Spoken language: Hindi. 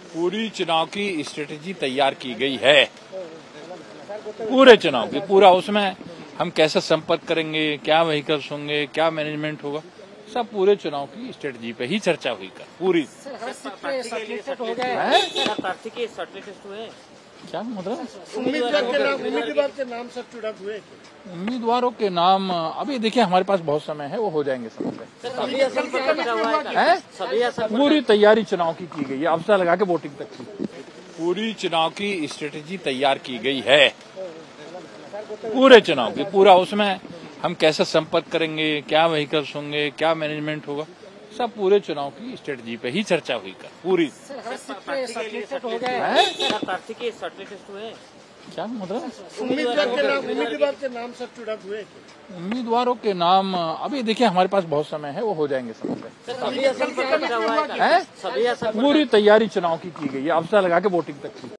पूरी चुनाव की स्ट्रेटेजी तैयार की गई है। पूरे चुनाव की पूरा उसमें हम कैसे संपर्क करेंगे, क्या व्हीकल्स होंगे, क्या मैनेजमेंट होगा, सब पूरे चुनाव की स्ट्रेटेजी पे ही चर्चा हुई कर पूरी। क्या मतलब उम्मीदवार के नाम सब चुनाव हुए? उम्मीदवारों के नाम अभी देखिए, हमारे पास बहुत समय है, वो हो जाएंगे समय पे। पूरी तैयारी चुनाव की गई है, अवसर लगा के वोटिंग तक की पूरी चुनाव की स्ट्रेटेजी तैयार की गई है। पूरे चुनाव की पूरा उसमें हम कैसे संपर्क करेंगे, क्या व्हीकल्स होंगे, क्या मैनेजमेंट होगा, सब पूरे चुनाव की स्ट्रेटेजी पे ही चर्चा हुई कर पूरी। क्या मतलब उम्मीदवार के नाम सब चुनाव हुए? उम्मीदवारों के नाम अभी देखिए, हमारे पास बहुत समय है, वो हो जाएंगे समय पे। पूरी तैयारी चुनाव की गई है, अवसर लगा के वोटिंग तक की।